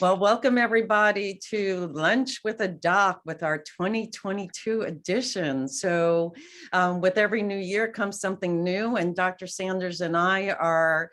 Well, welcome everybody to Lunch with a Doc with our 2022 edition. So with every new year comes something new, and Dr. Sanders and I are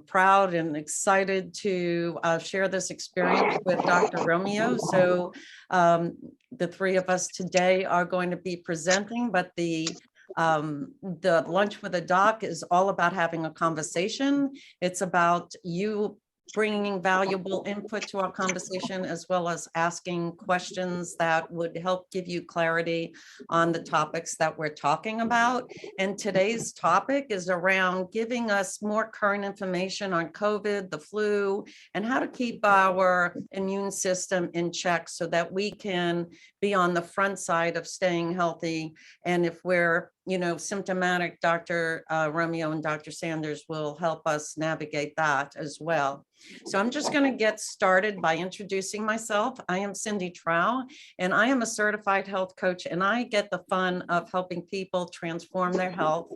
proud and excited to share this experience with Dr. Romeo. So the three of us today are going to be presenting, but the Lunch with a Doc is all about having a conversation. It's about you bringing valuable input to our conversation, as well as asking questions that would help give you clarity on the topics that we're talking about. And today's topic is around giving us more current information on COVID, the flu, and how to keep our immune system in check so that we can be on the front side of staying healthy. And if we're symptomatic, Dr. Romeo and Dr. Sanders will help us navigate that as well. So I'm just going to get started by introducing myself. I am Cindy Trow, and I am a certified health coach, and I get the fun of helping people transform their health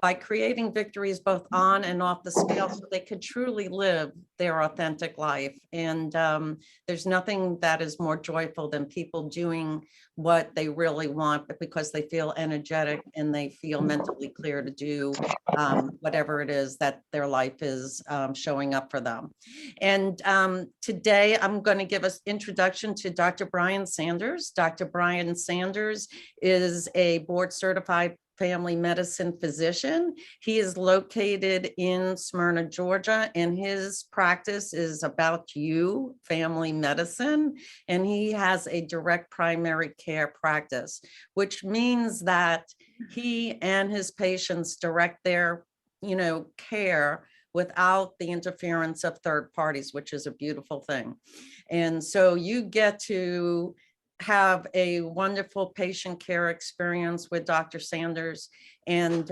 by creating victories both on and off the scale so they could truly live their authentic life. And there's nothing that is more joyful than people doing what they really want, but because they feel energetic and they feel mentally clear to do whatever it is that their life is showing up for them. And today I'm going to give us introduction to Dr. Brian Sanders. Dr. Brian Sanders is a board certified family medicine physician. He is located in Smyrna, Georgia, and his practice is About You Family Medicine. And he has a direct primary care practice, which means that he and his patients direct their, care without the interference of third parties, which is a beautiful thing. And so you get to have a wonderful patient care experience with Dr. Sanders. And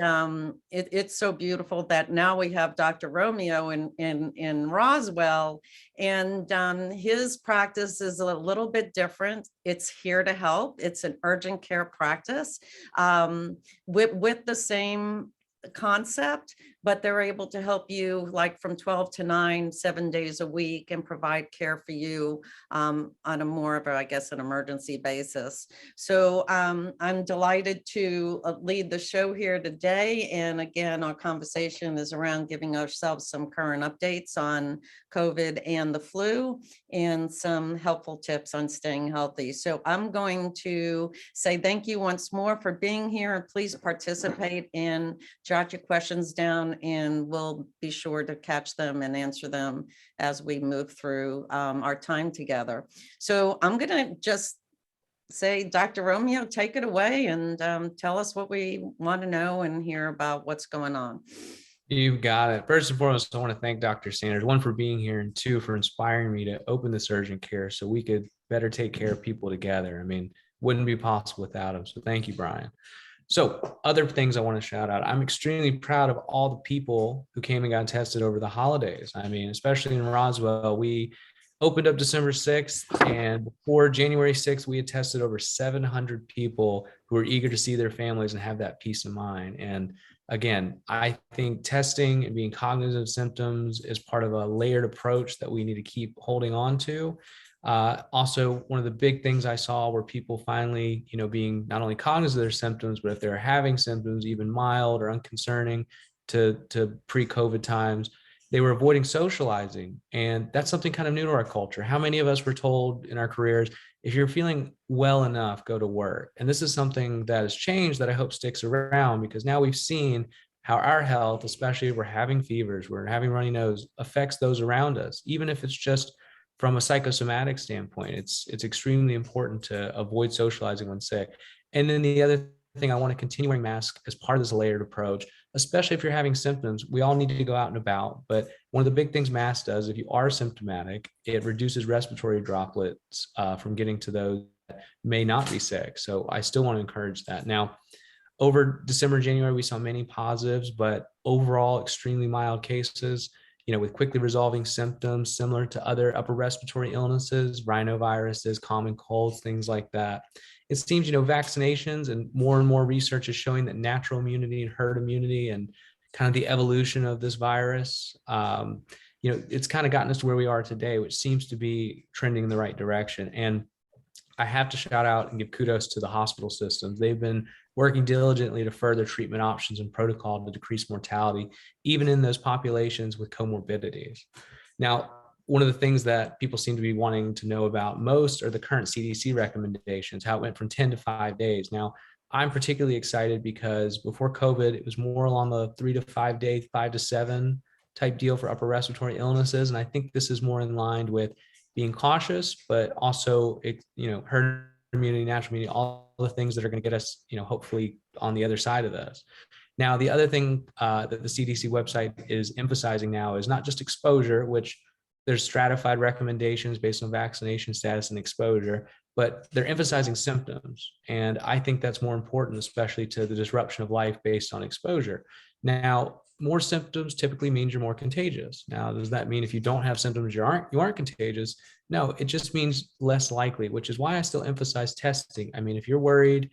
it's so beautiful that now we have Dr. Romeo in Roswell, and his practice is a little bit different. It's here to help. It's an urgent care practice with the same concept, but they're able to help you like from 12 to 9, 7 days a week, and provide care for you on a more of a, I guess, an emergency basis. So I'm delighted to lead the show here today. And again, our conversation is around giving ourselves some current updates on COVID and the flu and some helpful tips on staying healthy. So I'm going to say thank you once more for being here, and please participate and jot your questions down, and we'll be sure to catch them and answer them as we move through our time together. So I'm going to just say, Dr. Romeo, take it away and tell us what we want to know and hear about what's going on. You've got it. First and foremost, I want to thank Dr. Sanders, one, for being here, and two, for inspiring me to open this urgent care so we could better take care of people together. I mean, wouldn't be possible without him. So thank you, Brian. So other things I want to shout out. I'm extremely proud of all the people who came and got tested over the holidays. I mean, especially in Roswell, we opened up December 6th, and before January 6th, we had tested over 700 people who were eager to see their families and have that peace of mind. And again, I think testing and being cognizant of symptoms is part of a layered approach that we need to keep holding on to. Also, one of the big things I saw were people finally, being not only cognizant of their symptoms, but if they're having symptoms, even mild or unconcerning to pre-COVID times, they were avoiding socializing. And that's something kind of new to our culture. How many of us were told in our careers, if you're feeling well enough, go to work? And this is something that has changed that I hope sticks around, because now we've seen how our health, especially if we're having fevers, we're having runny nose, affects those around us, even if it's just from a psychosomatic standpoint. It's extremely important to avoid socializing when sick. And then the other thing, I want to continue wearing masks as part of this layered approach, especially if you're having symptoms. We all need to go out and about, but one of the big things masks does, if you are symptomatic, it reduces respiratory droplets from getting to those that may not be sick. So I still want to encourage that. Now, over December, January, we saw many positives, but overall extremely mild cases, with quickly resolving symptoms similar to other upper respiratory illnesses, rhinoviruses, common colds, things like that. It seems, vaccinations and more research is showing that natural immunity and herd immunity and kind of the evolution of this virus. It's kind of gotten us to where we are today, which seems to be trending in the right direction. And I have to shout out and give kudos to the hospital systems. They've been working diligently to further treatment options and protocol to decrease mortality, even in those populations with comorbidities. Now, one of the things that people seem to be wanting to know about most are the current CDC recommendations, how it went from 10 to 5 days. Now, I'm particularly excited because before COVID, it was more along the 3 to 5 day, 5 to 7 type deal for upper respiratory illnesses. And I think this is more in line with being cautious, but also, herd immunity, natural immunity, all the things that are going to get us, hopefully on the other side of this. Now, the other thing that the CDC website is emphasizing now is not just exposure, which there's stratified recommendations based on vaccination status and exposure, but they're emphasizing symptoms. And I think that's more important, especially to the disruption of life based on exposure. Now, more symptoms typically means you're more contagious. Now, does that mean if you don't have symptoms, you aren't contagious? No, it just means less likely, which is why I still emphasize testing. I mean, if you're worried,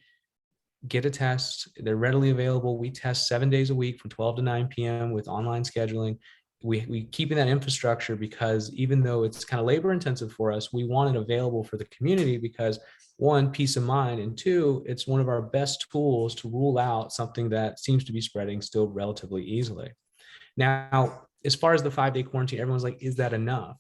get a test. They're readily available. We test 7 days a week from 12 to 9 p.m. with online scheduling. We keep in that infrastructure because even though it's kind of labor intensive for us, we want it available for the community because one, peace of mind, and two, it's one of our best tools to rule out something that seems to be spreading still relatively easily. Now, as far as the 5-day quarantine, everyone's like, is that enough?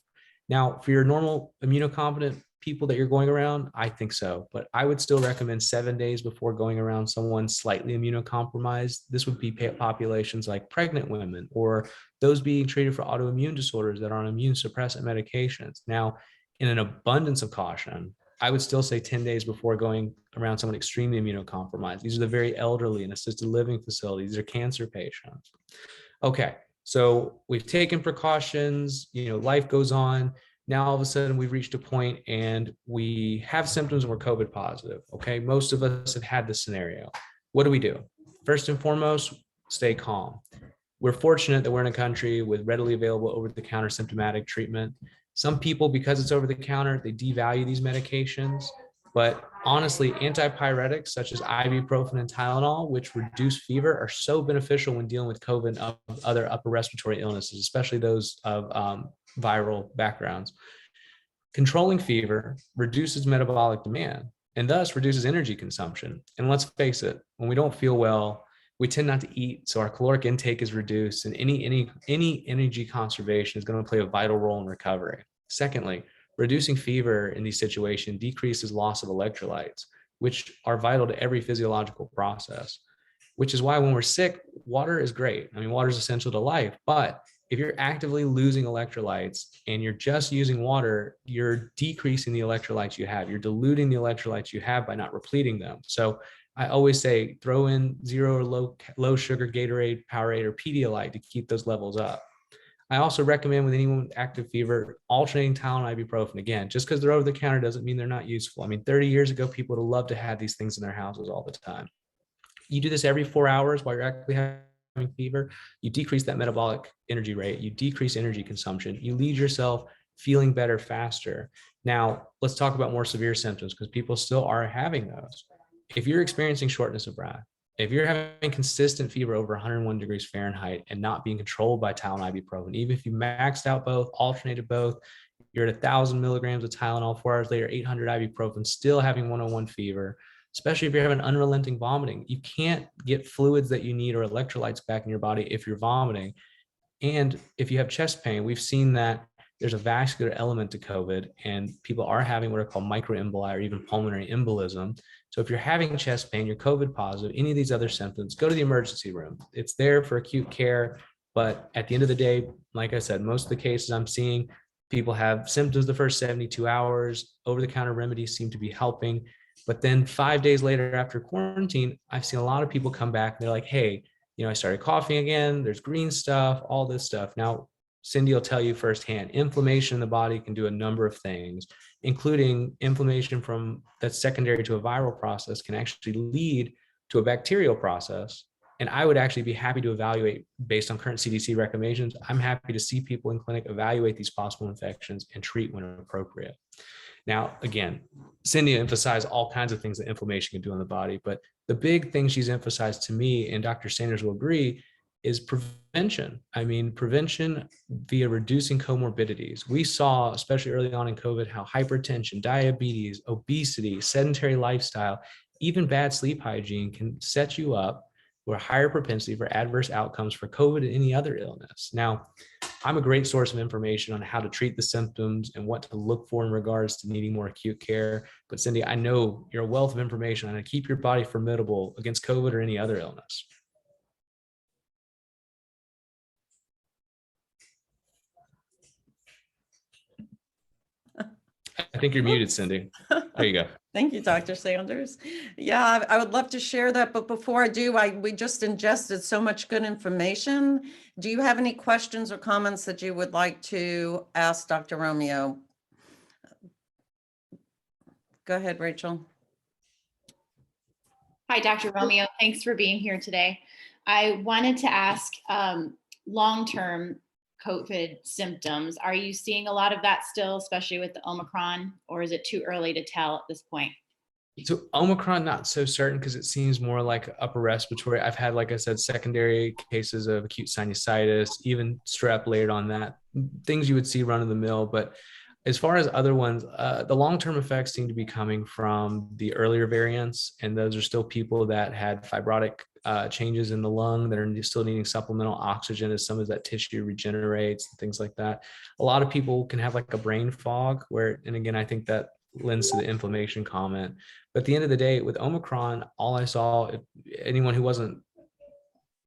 Now, for your normal immunocompetent people that you're going around, I think so. But I would still recommend 7 days before going around someone slightly immunocompromised. This would be populations like pregnant women or those being treated for autoimmune disorders that are on immune suppressant medications. Now, in an abundance of caution, I would still say 10 days before going around someone extremely immunocompromised. These are the very elderly in assisted living facilities. These are cancer patients. Okay, so we've taken precautions, life goes on. Now, all of a sudden, we've reached a point and we have symptoms and we're COVID positive. Okay, most of us have had this scenario. What do we do? First and foremost, stay calm. We're fortunate that we're in a country with readily available over-the-counter symptomatic treatment. Some people, because it's over the counter, they devalue these medications. But honestly, antipyretics such as ibuprofen and Tylenol, which reduce fever, are so beneficial when dealing with COVID and other upper respiratory illnesses, especially those of viral backgrounds. Controlling fever reduces metabolic demand and thus reduces energy consumption. And let's face it, when we don't feel well, we tend not to eat, so our caloric intake is reduced, and any energy conservation is going to play a vital role in recovery. Secondly, reducing fever in these situations decreases loss of electrolytes, which are vital to every physiological process, which is why when we're sick, water is great. I mean, water is essential to life, but if you're actively losing electrolytes and you're just using water, you're decreasing the electrolytes you have. You're diluting the electrolytes you have by not repleting them. So I always say throw in zero or low sugar Gatorade, Powerade, or Pedialyte to keep those levels up. I also recommend with anyone with active fever, alternating Tylenol and ibuprofen. Again, just because they're over the counter doesn't mean they're not useful. I mean, 30 years ago, people would have loved to have these things in their houses all the time. You do this every 4 hours while you're actually having fever, you decrease that metabolic energy rate, you decrease energy consumption, you leave yourself feeling better faster. Now, let's talk about more severe symptoms because people still are having those. If you're experiencing shortness of breath, if you're having consistent fever over 101 degrees Fahrenheit and not being controlled by Tylenol ibuprofen, even if you maxed out both, alternated both, you're at 1,000 milligrams of Tylenol, 4 hours later, 800 ibuprofen, still having 101 fever, especially if you're having unrelenting vomiting. You can't get fluids that you need or electrolytes back in your body if you're vomiting. And if you have chest pain, we've seen that there's a vascular element to COVID, and people are having what are called microemboli or even pulmonary embolism. So if you're having chest pain, you're COVID positive, any of these other symptoms, go to the emergency room. It's there for acute care. But at the end of the day, like I said, most of the cases I'm seeing, people have symptoms the first 72 hours. Over-the-counter remedies seem to be helping. But then 5 days later after quarantine, I've seen a lot of people come back and they're like, hey, I started coughing again. There's green stuff, all this stuff. Now, Cindy will tell you firsthand, inflammation in the body can do a number of things, including inflammation that's secondary to a viral process can actually lead to a bacterial process. And I would actually be happy to evaluate based on current CDC recommendations. I'm happy to see people in clinic evaluate these possible infections and treat when appropriate. Now, again, Cindy emphasized all kinds of things that inflammation can do in the body, but the big thing she's emphasized to me, and Dr. Sanders will agree, is prevention. I mean, prevention via reducing comorbidities. We saw, especially early on in COVID, how hypertension, diabetes, obesity, sedentary lifestyle, even bad sleep hygiene can set you up for a higher propensity for adverse outcomes for COVID and any other illness. Now, I'm a great source of information on how to treat the symptoms and what to look for in regards to needing more acute care. But Cindy, I know you're a wealth of information on how to keep your body formidable against COVID or any other illness. I think you're muted, Cindy. There you go. Thank you, Dr. Sanders. Yeah, I would love to share that, but before I do, we just ingested so much good information. Do you have any questions or comments that you would like to ask Dr. Romeo? Go ahead, Rachel. Hi, Dr. Romeo. Thanks for being here today. I wanted to ask long-term COVID symptoms. Are you seeing a lot of that still, especially with the Omicron, or is it too early to tell at this point? So Omicron, not so certain because it seems more like upper respiratory. I've had, like I said, secondary cases of acute sinusitis, even strep layered on that, things you would see run of the mill. But as far as other ones, the long-term effects seem to be coming from the earlier variants. And those are still people that had fibrotic changes in the lung that are still needing supplemental oxygen as some of that tissue regenerates and things like that. A lot of people can have like a brain fog where, and again, I think that lends to the inflammation comment. But at the end of the day, with Omicron, all I saw, anyone who wasn't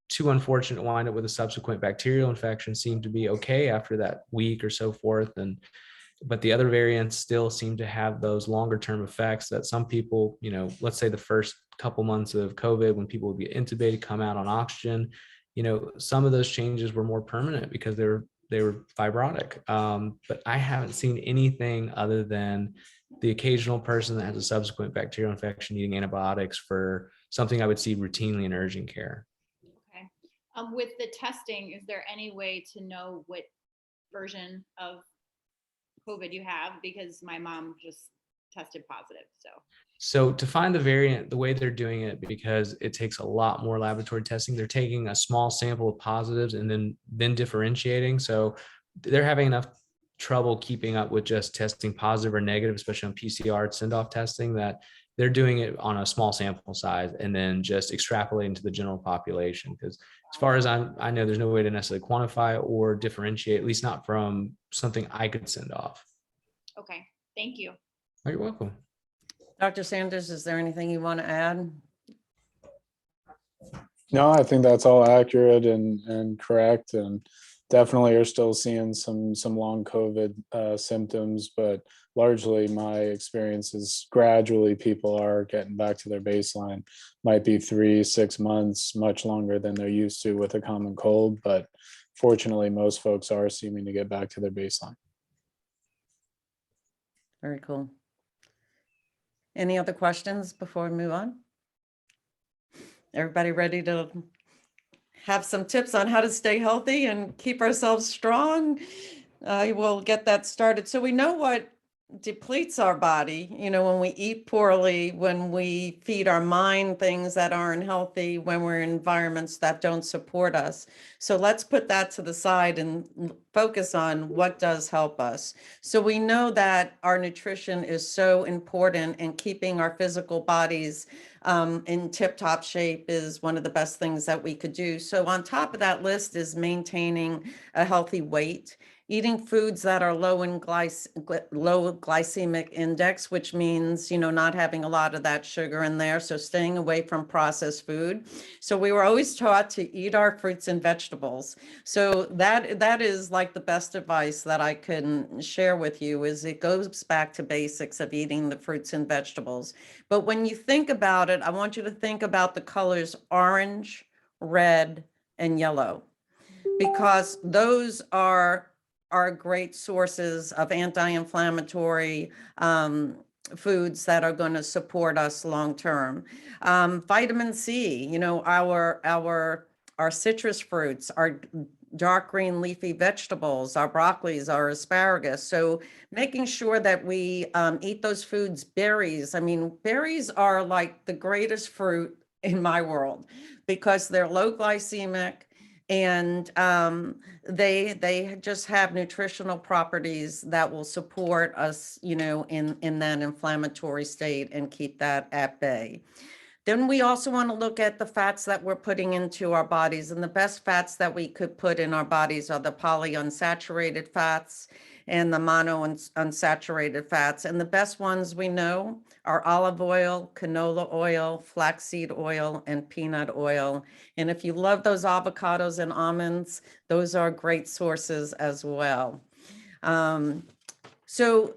too unfortunate to wind up with a subsequent bacterial infection seemed to be okay after that week or so forth. But the other variants still seem to have those longer term effects that some people, let's say the first couple months of COVID, when people would get intubated, come out on oxygen, some of those changes were more permanent because they were fibrotic. But I haven't seen anything other than the occasional person that has a subsequent bacterial infection needing antibiotics for something I would see routinely in urgent care. Okay. With the testing, is there any way to know what version of COVID you have? Because my mom just tested positive. So to find the variant, the way they're doing it, because it takes a lot more laboratory testing, they're taking a small sample of positives and then differentiating. So they're having enough trouble keeping up with just testing positive or negative, especially on PCR send-off testing, that they're doing it on a small sample size and then just extrapolating to the general population. Because as far as I know, there's no way to necessarily quantify or differentiate, at least not from something I could send off. okay, thank you. Oh, you're welcome. Dr. Sanders, is there anything you want to add? No, I think that's all accurate and correct, and definitely are still seeing some long COVID symptoms, but largely my experience is gradually people are getting back to their baseline. Might be 3-6 months, much longer than they're used to with a common cold, but fortunately most folks are seeming to get back to their baseline. Very cool. Any other questions before we move on? Everybody ready to have some tips on how to stay healthy and keep ourselves strong? I will get that started. So we know what depletes our body, when we eat poorly, when we feed our mind things that aren't healthy, when we're in environments that don't support us. So let's put that to the side and focus on what does help us. So we know that our nutrition is so important, and keeping our physical bodies in tip-top shape is one of the best things that we could do. So on top of that list is maintaining a healthy weight, eating foods that are low glycemic index, which means, not having a lot of that sugar in there. So staying away from processed food. So we were always taught to eat our fruits and vegetables. So that is like the best advice that I can share with you, is it goes back to basics of eating the fruits and vegetables. But when you think about it, I want you to think about the colors orange, red, and yellow, because those are great sources of anti-inflammatory foods that are going to support us long term. Vitamin C, our citrus fruits, our dark green leafy vegetables, our broccolis, our asparagus. So making sure that we eat those foods. Berries, berries are like the greatest fruit in my world because they're low glycemic And they just have nutritional properties that will support us, in that inflammatory state and keep that at bay. Then we also want to look at the fats that we're putting into our bodies. And the best fats that we could put in our bodies are the polyunsaturated fats and the monounsaturated fats. And the best ones we know are olive oil, canola oil, flaxseed oil, and peanut oil. And if you love those avocados and almonds, those are great sources as well. So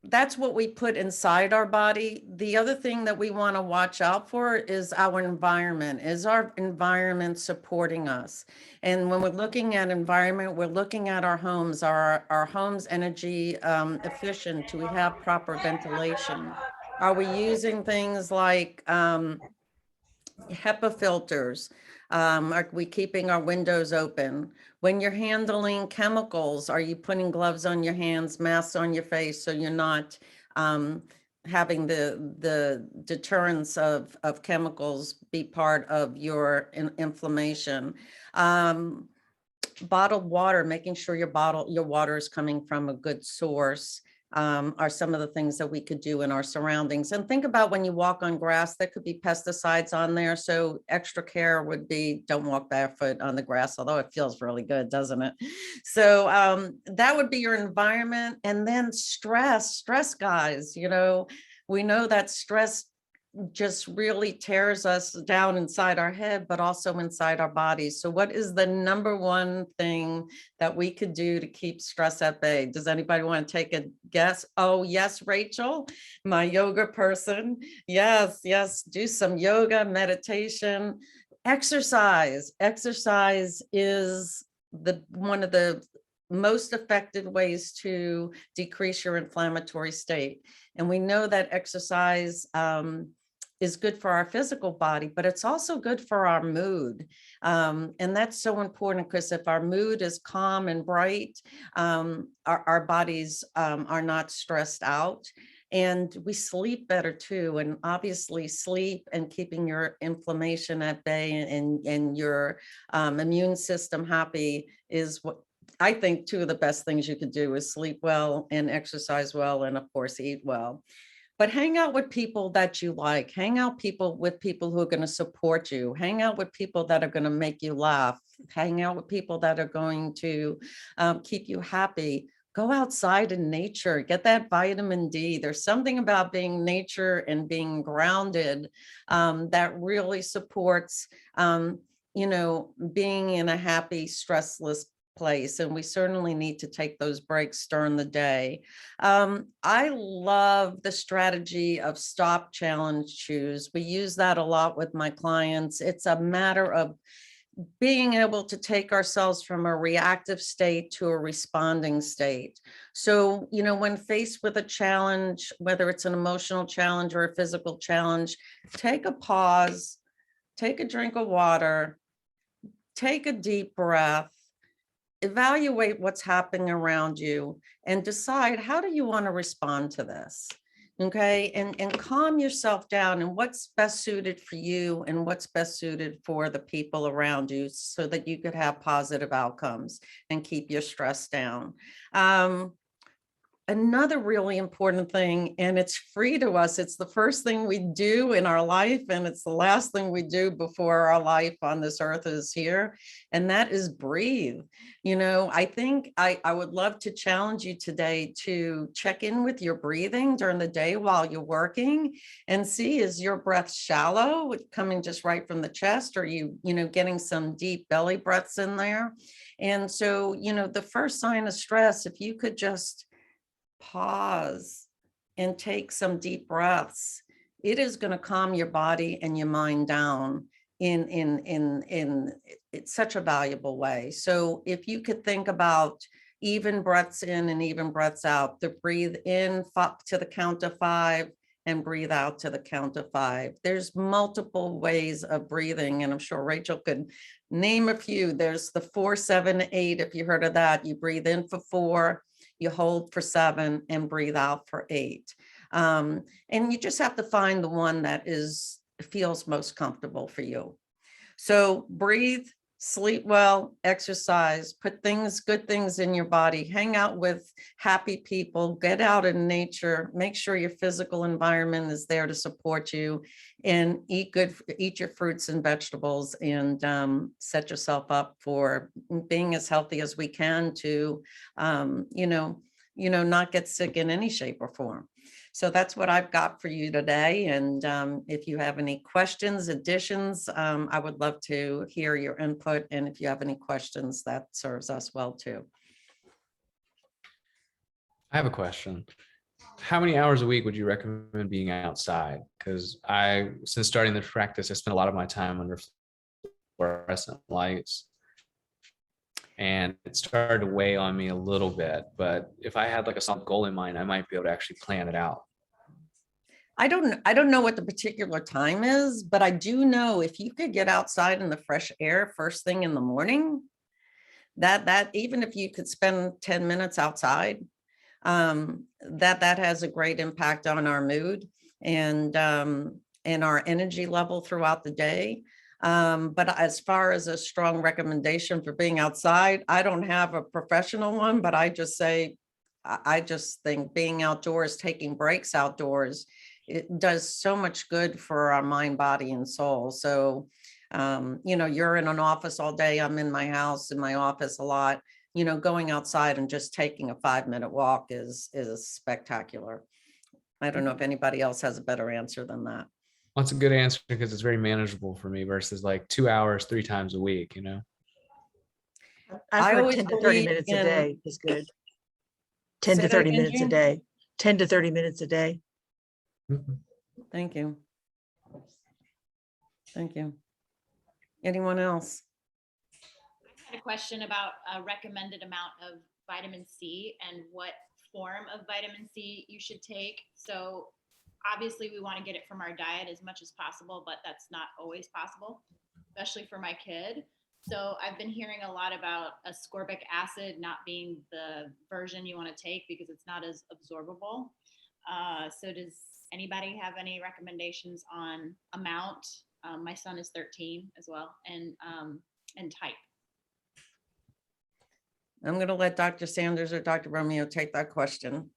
that's what we put inside our body. The other thing that we want to watch out for is our environment. Is our environment supporting us? And when we're looking at environment, we're looking at our homes. Are our homes energy efficient? Do we have proper ventilation? Are we using things like HEPA filters? Are we keeping our windows open? When you're handling chemicals, are you putting gloves on your hands, masks on your face, so you're not having the deterrence of chemicals be part of your inflammation? Bottled water, making sure your water is coming from a good source. Are some of the things that we could do in our surroundings. And think about when you walk on grass, there could be pesticides on there. So extra care would be, don't walk barefoot on the grass, although it feels really good, doesn't it? So that would be your environment. And then stress, guys, we know that stress just really tears us down inside our head, but also inside our bodies. So what is the number one thing that we could do to keep stress at bay? Does anybody want to take a guess? Oh, yes, Rachel, my yoga person. Yes, do some yoga, meditation, exercise. Exercise is one of the most effective ways to decrease your inflammatory state. And we know that exercise is good for our physical body, but it's also good for our mood. And that's so important, because if our mood is calm and bright, our bodies are not stressed out. And we sleep better too. And obviously sleep and keeping your inflammation at bay and your immune system happy is what I think two of the best things you could do is sleep well and exercise well, and of course, eat well. But hang out with people that you like. Hang out with people who are going to support you. Hang out with people that are going to make you laugh. Hang out with people that are going to keep you happy. Go outside in nature. Get that vitamin D. There's something about being nature and being grounded that really supports, being in a happy, stressless place. And we certainly need to take those breaks during the day. I love the strategy of stop, challenge, choose. We use that a lot with my clients. It's a matter of being able to take ourselves from a reactive state to a responding state. So, when faced with a challenge, whether it's an emotional challenge or a physical challenge, take a pause, take a drink of water, take a deep breath, evaluate what's happening around you, and decide, how do you want to respond to this? Okay, and calm yourself down, and what's best suited for you and what's best suited for the people around you, so that you could have positive outcomes and keep your stress down. Another really important thing, and it's free to us, it's the first thing we do in our life, and it's the last thing we do before our life on this earth is here, and that is breathe. I think I would love to challenge you today to check in with your breathing during the day while you're working, and see, is your breath shallow, coming just right from the chest, or are you getting some deep belly breaths in there? And so, the first sign of stress, if you could just pause and take some deep breaths, it is going to calm your body and your mind down in it's such a valuable way. So if you could think about even breaths in and even breaths out, to breathe in to the count of 5 and breathe out to the count of 5. There's multiple ways of breathing, and I'm sure Rachel could name a few. There's the 4, 7, 8. If you heard of that, you breathe in for 4, you hold for 7, and breathe out for 8. And you just have to find the one that feels most comfortable for you. So breathe, sleep well, exercise, put good things in your body, hang out with happy people, get out in nature, make sure your physical environment is there to support you, and eat your fruits and vegetables, and set yourself up for being as healthy as we can to, not get sick in any shape or form. So that's what I've got for you today. And if you have any questions, additions, I would love to hear your input. And if you have any questions, that serves us well too. I have a question. How many hours a week would you recommend being outside? Because since starting this practice, I spent a lot of my time under fluorescent lights, and it started to weigh on me a little bit. But if I had like a solid goal in mind, I might be able to actually plan it out. I don't know what the particular time is, but I do know if you could get outside in the fresh air first thing in the morning, that even if you could spend 10 minutes outside, that has a great impact on our mood and our energy level throughout the day. But as far as a strong recommendation for being outside, I don't have a professional one, but I just think being outdoors, taking breaks outdoors, it does so much good for our mind, body, and soul. So, you're in an office all day. I'm in my house, in my office a lot. Going outside and just taking a 5-minute walk is spectacular. I don't know if anybody else has a better answer than that. Well, that's a good answer because it's very manageable for me versus like 2 hours, 3 times a week, I I've heard always 10 to 30 believe minutes in- a day is good. 10 Say to that 30 again, minutes a Jean? day. 10 to 30 minutes a day. Mhm. Thank you. Thank you. Anyone else? I had a question about a recommended amount of vitamin C and what form of vitamin C you should take. So obviously we want to get it from our diet as much as possible, but that's not always possible, especially for my kid. So I've been hearing a lot about ascorbic acid not being the version you want to take because it's not as absorbable. So does anybody have any recommendations on amount? My son is 13 as well, and type. I'm going to let Dr. Sanders or Dr. Romeo take that question.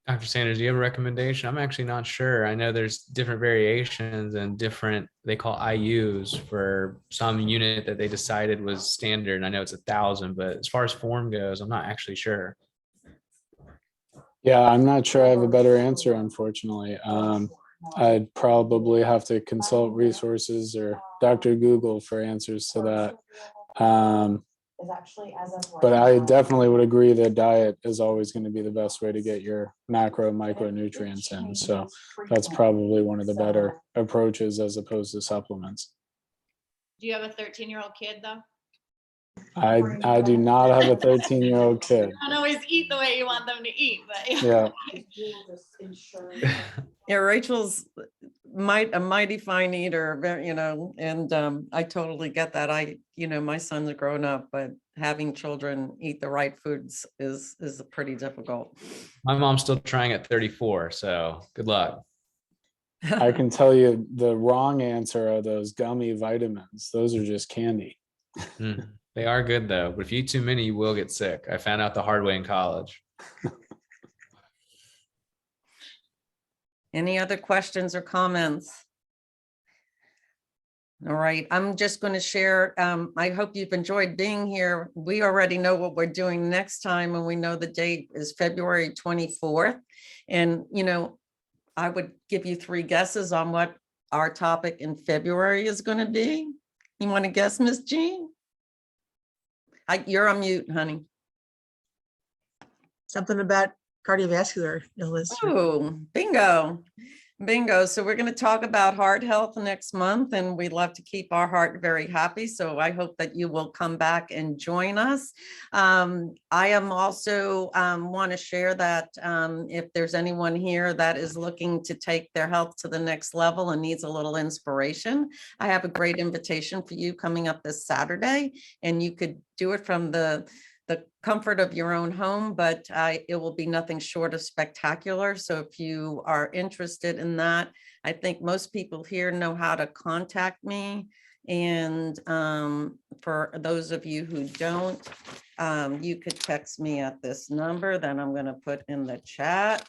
Dr. Sanders, do you have a recommendation? I'm actually not sure. I know there's different variations and different, they call IUs for some unit that they decided was standard. And I know it's 1,000, but as far as form goes, I'm not actually sure. Yeah, I'm not sure I have a better answer, unfortunately. I'd probably have to consult resources or Dr. Google for answers to that. But I definitely would agree that diet is always going to be the best way to get your macro micronutrients in. So that's probably one of the better approaches as opposed to supplements. Do you have a 13-year-old kid though? I do not have a 13-year-old kid. You don't always eat the way you want them to eat, but Yeah. Yeah, Rachel's a mighty fine eater, and I totally get that. My son's grown up, but having children eat the right foods is pretty difficult. My mom's still trying at 34, so good luck. I can tell you the wrong answer are those gummy vitamins. Those are just candy. They are good though, but if you eat too many, you will get sick. I found out the hard way in college. Any other questions or comments? All right, I'm just going to share. I hope you've enjoyed being here. We already know what we're doing next time, and we know the date is February 24th. And, I would give you 3 guesses on what our topic in February is going to be. You want to guess, Miss Jean? You're on mute, honey. Something about cardiovascular illness. Oh, bingo. Bingo. So we're going to talk about heart health next month, and we love to keep our heart very happy. So I hope that you will come back and join us. I am also want to share that if there's anyone here that is looking to take their health to the next level and needs a little inspiration, I have a great invitation for you coming up this Saturday, and you could do it from the the comfort of your own home, but it will be nothing short of spectacular. So if you are interested in that, I think most people here know how to contact me. And for those of you who don't, you could text me at this number that I'm going to put in the chat.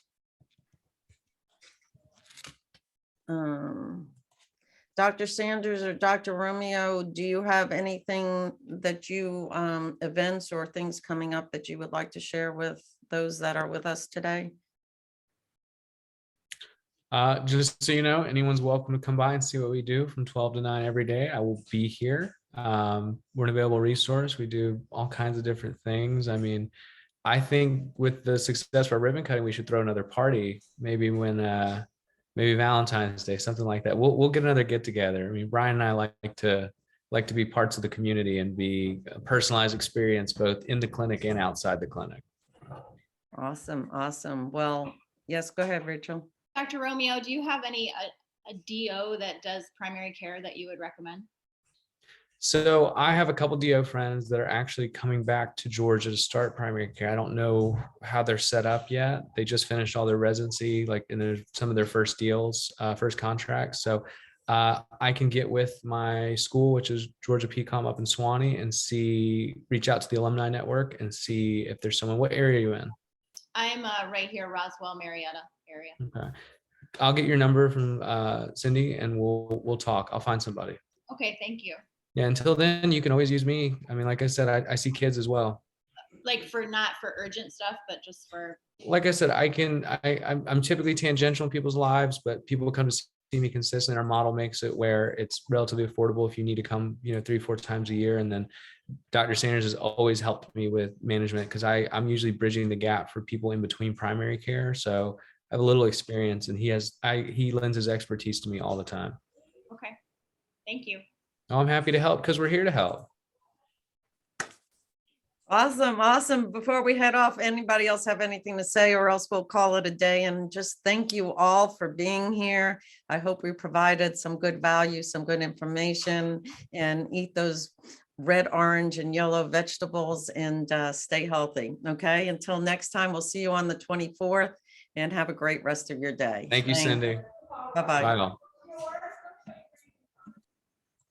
Dr. Sanders or Dr. Romeo, do you have anything that you, events or things coming up that you would like to share with those that are with us today? Just so you know, anyone's welcome to come by and see what we do from 12 to 9 every day. I will be here. We're an available resource. We do all kinds of different things. I mean, I think with the success of our ribbon cutting, we should throw another party. Maybe when maybe Valentine's Day, something like that. We'll get another get together. I mean, Brian and I like to be parts of the community and be a personalized experience both in the clinic and outside the clinic. Awesome, awesome. Well, yes, go ahead, Rachel. Dr. Romeo, do you have any a DO that does primary care that you would recommend? So I have a couple DO friends that are actually coming back to Georgia to start primary care. I don't know how they're set up yet. They just finished all their residency, like in some of their first deals, first contracts. So I can get with my school, which is Georgia PCOM up in Swanee, and reach out to the alumni network and see if there's someone. What area are you in? I'm right here, Roswell, Marietta area. Okay. I'll get your number from Cindy and we'll talk. I'll find somebody. Okay, thank you. Yeah, until then, you can always use me. I mean, like I said, I see kids as well. Like not for urgent stuff, but just for. Like I said, I'm typically tangential in people's lives, but people come to see me consistently. Our model makes it where it's relatively affordable if you need to come, 3-4 times a year. And then Dr. Sanders has always helped me with management because I'm usually bridging the gap for people in between primary care. So I have a little experience and he lends his expertise to me all the time. Okay, thank you. Oh, I'm happy to help because we're here to help. Awesome, awesome. Before we head off, anybody else have anything to say, or else we'll call it a day? And just thank you all for being here. I hope we provided some good value, some good information, and eat those red, orange, and yellow vegetables and stay healthy. Okay, until next time, we'll see you on the 24th and have a great rest of your day. Thank you, Thanks. Cindy. Bye-bye. Bye all.